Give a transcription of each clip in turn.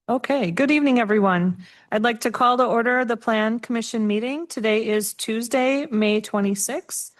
Okay, good evening, everyone. I'd like to call to order the Plan Commission meeting. Today is Tuesday, May 26th,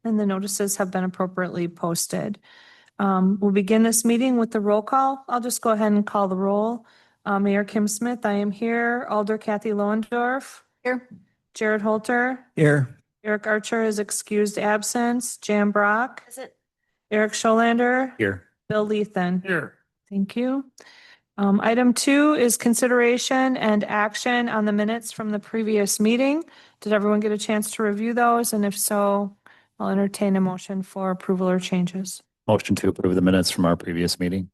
and the notices have been appropriately posted. We'll begin this meeting with the roll call. I'll just go ahead and call the roll. Mayor Kim Smith, I am here. Alder Kathy Lohendorf. Here. Jared Holter. Here. Eric Archer is excused absence. Jan Brock. Is it? Eric Scholander. Here. Bill Lethan. Here. Thank you. Item 2 is consideration and action on the minutes from the previous meeting. Did everyone get a chance to review those? And if so, I'll entertain a motion for approval or changes. Motion to approve the minutes from our previous meeting.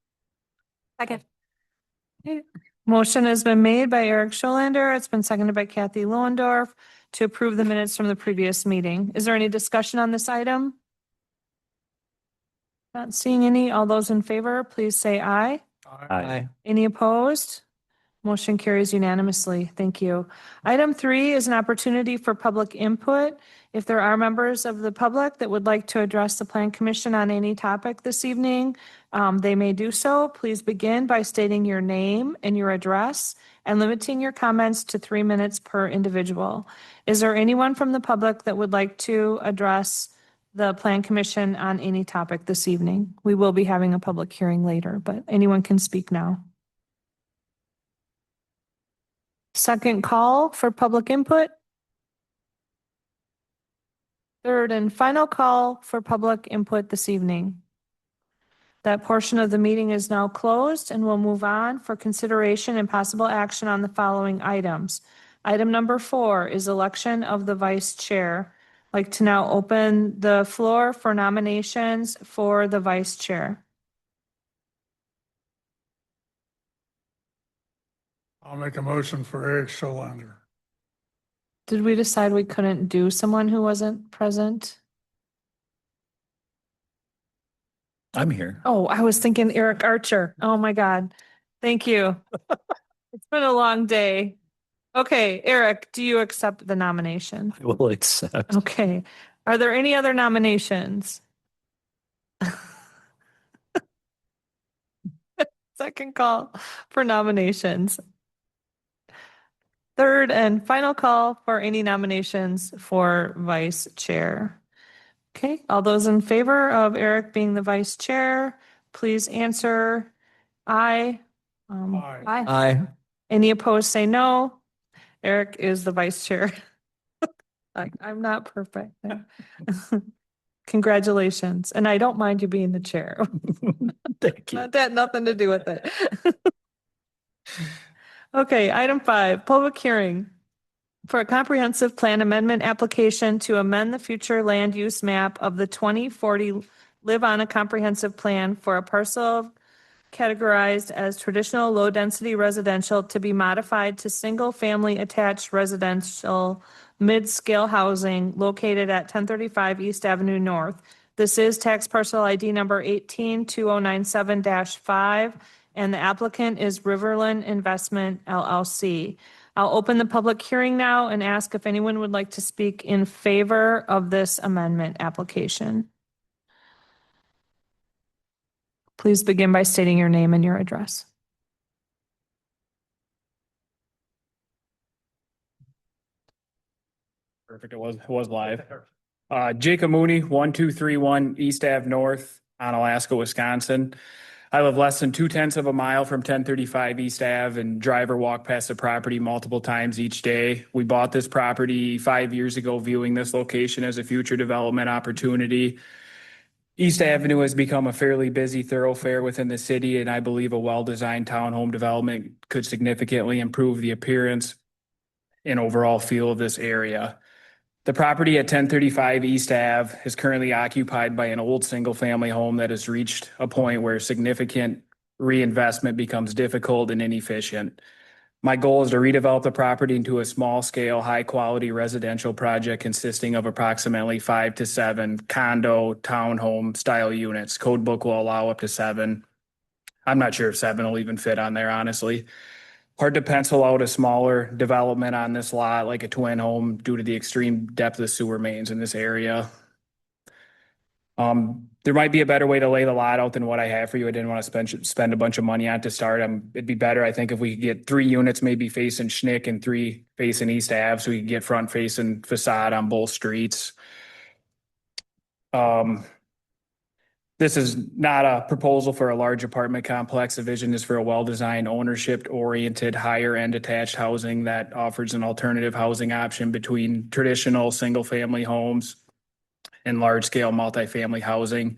Second. Motion has been made by Eric Scholander. It's been seconded by Kathy Lohendorf to approve the minutes from the previous meeting. Is there any discussion on this item? Not seeing any. All those in favor, please say aye. Aye. Any opposed? Motion carries unanimously. Thank you. Item 3 is an opportunity for public input. If there are members of the public that would like to address the Plan Commission on any topic this evening, they may do so. Please begin by stating your name and your address and limiting your comments to 3 minutes per individual. Is there anyone from the public that would like to address the Plan Commission on any topic this evening? We will be having a public hearing later, but anyone can speak now. Second call for public input. Third and final call for public input this evening. That portion of the meeting is now closed and we'll move on for consideration and possible action on the following items. Item number 4 is election of the vice chair. I'd like to now open the floor for nominations for the vice chair. I'll make a motion for Eric Scholander. Did we decide we couldn't do someone who wasn't present? I'm here. Oh, I was thinking Eric Archer. Oh my God. Thank you. It's been a long day. Okay, Eric, do you accept the nomination? I will accept. Okay. Are there any other nominations? Second call for nominations. Third and final call for any nominations for vice chair. Okay, all those in favor of Eric being the vice chair, please answer aye. Aye. Aye. Any opposed, say no. Eric is the vice chair. I'm not perfect. Congratulations. And I don't mind you being the chair. Thank you. That had nothing to do with it. Okay, item 5, public hearing for a comprehensive plan amendment application to amend the future land use map of the 2040 Live on a Comprehensive Plan for a parcel categorized as traditional low-density residential to be modified to single-family attached residential mid-scale housing located at 1035 East Avenue North. This is tax parcel ID number 182097-5, and the applicant is Riverland Investment LLC. I'll open the public hearing now and ask if anyone would like to speak in favor of this amendment application. Please begin by stating your name and your address. Perfect. It was live. Jacob Mooney, 1231 East Ave North, Onalaska, Wisconsin. I live less than 0.2 of a mile from 1035 East Ave and drive or walk past the property multiple times each day. We bought this property 5 years ago, viewing this location as a future development opportunity. East Avenue has become a fairly busy thoroughfare within the city, and I believe a well-designed townhome development could significantly improve the appearance and overall feel of this area. The property at 1035 East Ave is currently occupied by an old single-family home that has reached a point where significant reinvestment becomes difficult and inefficient. My goal is to redevelop the property into a small-scale, high-quality residential project consisting of approximately 5 to 7 condo, townhome-style units. Code book will allow up to 7. I'm not sure if 7 will even fit on there, honestly. Hard to pencil out a smaller development on this lot, like a twin home, due to the extreme depth of sewer mains in this area. There might be a better way to lay the lot out than what I have for you. I didn't want to spend a bunch of money on it to start. It'd be better, I think, if we could get 3 units maybe facing Schnick and 3 facing East Ave, so we can get front facing facade on both streets. This is not a proposal for a large apartment complex. The vision is for a well-designed, ownership-oriented, higher-end attached housing that offers an alternative housing option between traditional single-family homes and large-scale multifamily housing.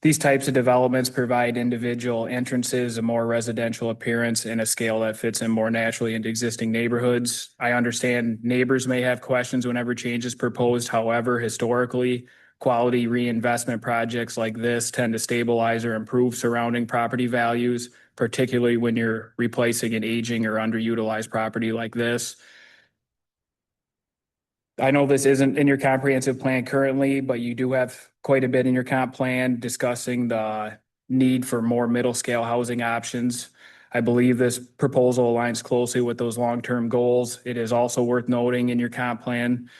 These types of developments provide individual entrances, a more residential appearance, and a scale that fits in more naturally into existing neighborhoods. I understand neighbors may have questions whenever change is proposed. However, historically, quality reinvestment projects like this tend to stabilize or improve surrounding property values, particularly when you're replacing an aging or underutilized property like this. I know this isn't in your comprehensive plan currently, but you do have quite a bit in your comp plan discussing the need for more middle scale housing options. I believe this proposal aligns closely with those long-term goals. It is also worth noting in your comp plan,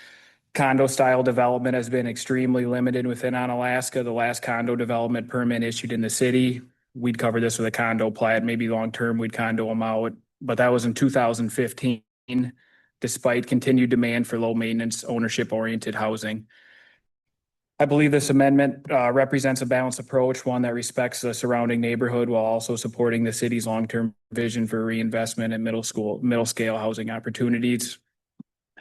condo style development has been extremely limited within Onalaska. The last condo development permit issued in the city, we'd cover this with a condo plat, maybe long-term we'd condo them out, but that was in 2015, despite continued demand for low maintenance, ownership oriented housing. I believe this amendment represents a balanced approach, one that respects the surrounding neighborhood while also supporting the city's long-term vision for reinvestment in middle scale housing opportunities.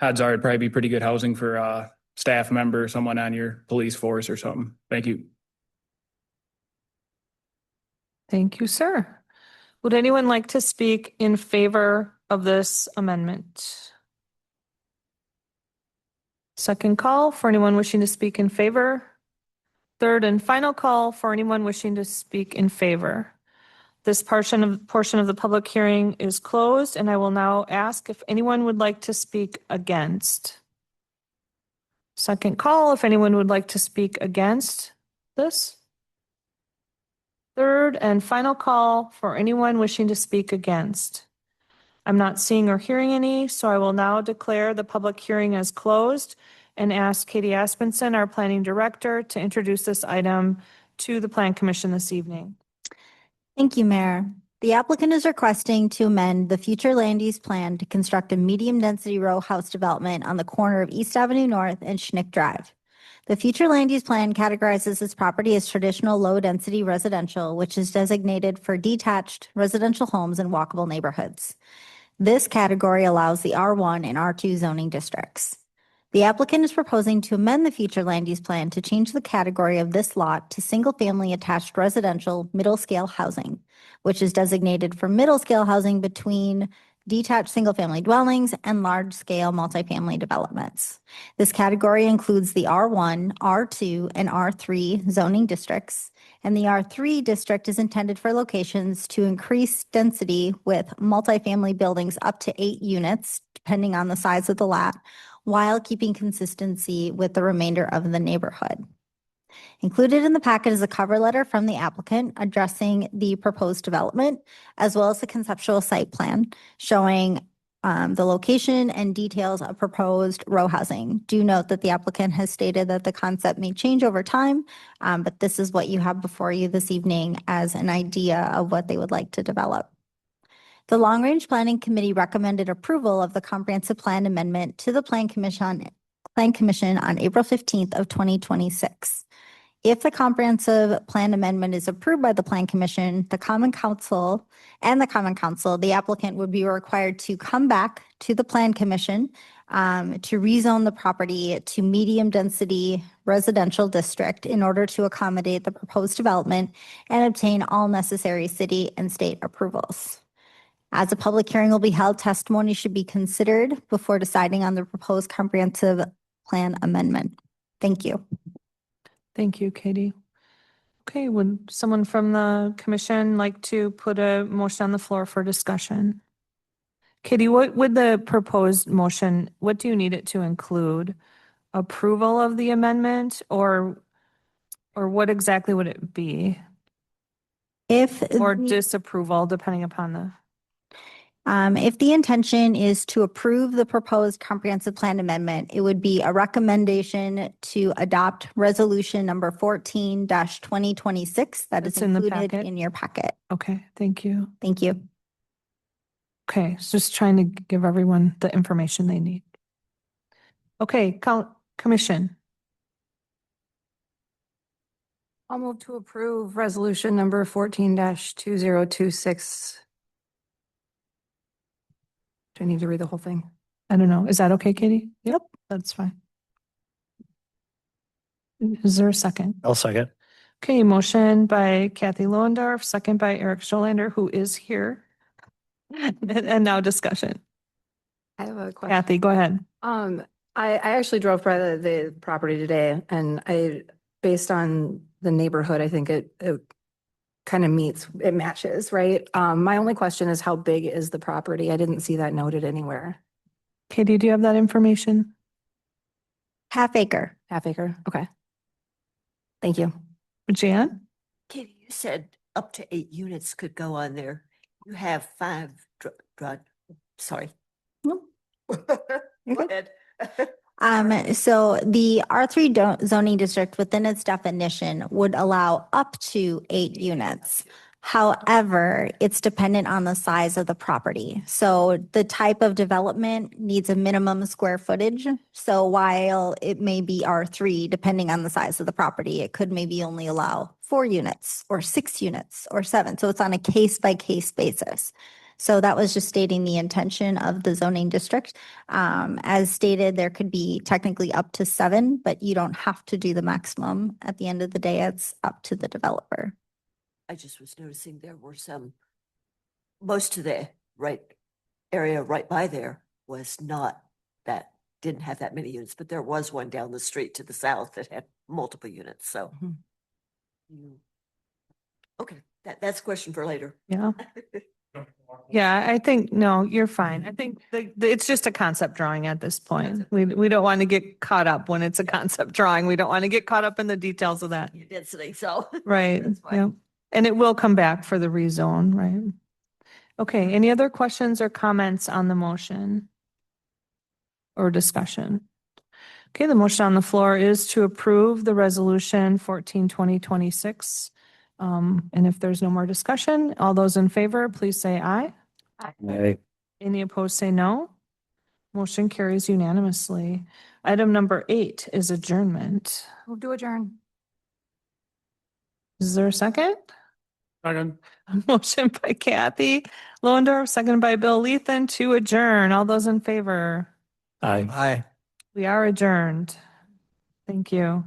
Odds are it'd probably be pretty good housing for a staff member, someone on your police force or something. Thank you. Thank you, sir. Would anyone like to speak in favor of this amendment? Second call for anyone wishing to speak in favor. Third and final call for anyone wishing to speak in favor. This portion of the public hearing is closed, and I will now ask if anyone would like to speak against. Second call, if anyone would like to speak against this. Third and final call for anyone wishing to speak against. I'm not seeing or hearing any, so I will now declare the public hearing as closed and ask Katie Aspenson, our planning director, to introduce this item to the Plan Commission this evening. Thank you, Mayor. The applicant is requesting to amend the future land use plan to construct a medium-density row house development on the corner of East Avenue North and Schnick Drive. The future land use plan categorizes this property as traditional low-density residential, which is designated for detached residential homes in walkable neighborhoods. This category allows the R1 and R2 zoning districts. The applicant is proposing to amend the future land use plan to change the category of this lot to single-family attached residential middle-scale housing, which is designated for middle-scale housing between detached single-family dwellings and large-scale multifamily developments. This category includes the R1, R2, and R3 zoning districts, and the R3 district is intended for locations to increase density with multifamily buildings up to 8 units, depending on the size of the lot, while keeping consistency with the remainder of the neighborhood. Included in the packet is a cover letter from the applicant addressing the proposed development, as well as the conceptual site plan showing the location and details of proposed row housing. Do note that the applicant has stated that the concept may change over time, but this is what you have before you this evening as an idea of what they would like to develop. The Long Range Planning Committee recommended approval of the comprehensive plan amendment to the Plan Commission on April 15th of 2026. If the comprehensive plan amendment is approved by the Plan Commission, the Common Council, the applicant would be required to come back to the Plan Commission to rezone the property to medium density residential district in order to accommodate the proposed development and obtain all necessary city and state approvals. As a public hearing will be held, testimony should be considered before deciding on the proposed comprehensive plan amendment. Thank you. Thank you, Katie. Okay, would someone from the commission like to put a motion on the floor for discussion? Katie, what would the proposed motion, what do you need it to include? Approval of the amendment or what exactly would it be? If Or the- disapproval, depending upon the... If the intention is to approve the proposed comprehensive plan amendment, it would be a recommendation to adopt resolution number 14-2026 that is That's in the included packet. in your packet. Okay, thank you. Thank you. Okay, so just trying to give everyone the information they need. Okay, commission. I'll move to approve resolution number 14-2026. Do I need to read the whole thing? I don't know. Is that okay, Katie? Yep, that's fine. Is there a second? I'll second. Okay, motion by Kathy Lohendorf, second by Eric Scholander, who is here. And now discussion. I have a question. Kathy, go ahead. I actually drove by the property today and based on the neighborhood, I think it kind of matches, right? My only question is how big is the property? I didn't see that noted anywhere. Katie, do you have that information? Half acre. Half acre? Okay. Thank you. Jan? Katie, you said up to 8 units could go on there. You have 5, sorry. Nope. Go You're ahead. So the R3 zoning district within its definition would allow up to 8 units. However, it's dependent on the size of the property. So the type of development needs a minimum square footage. So while it may be R3, depending on the size of the property, it could maybe only allow 4 units or 6 units or 7. So it's on a case by case basis. So that was just stating the intention of the zoning district. As stated, there could be technically up to 7, but you don't have to do the maximum. At the end of the day, it's up to the developer. I just was noticing there were most of the area right by there was not that, didn't have that many units, but there was one down the street to the south that had multiple units, so. Mhm. Okay, that's a question for later. Yeah. Yeah, I think, no, you're fine. I think it's just a concept drawing at this point. We don't want to get caught up when it's a concept drawing. We don't want to get caught up in the details of that. Density, so. Right, That's fine. yeah. And it will come back for the rezone, right? Okay, any other questions or comments on the motion? Or discussion? Okay, the motion on the floor is to approve the resolution 14-2026. And if there's no more discussion, all those in favor, please say aye. Aye. Any opposed, say no. Motion carries unanimously. Item number 8 is adjournment. Move to adjourn. Is there a second? Second. Motion by Kathy Lohendorf, second by Bill Lethan to adjourn. All those in favor? Aye. Aye. We are adjourned. Thank you.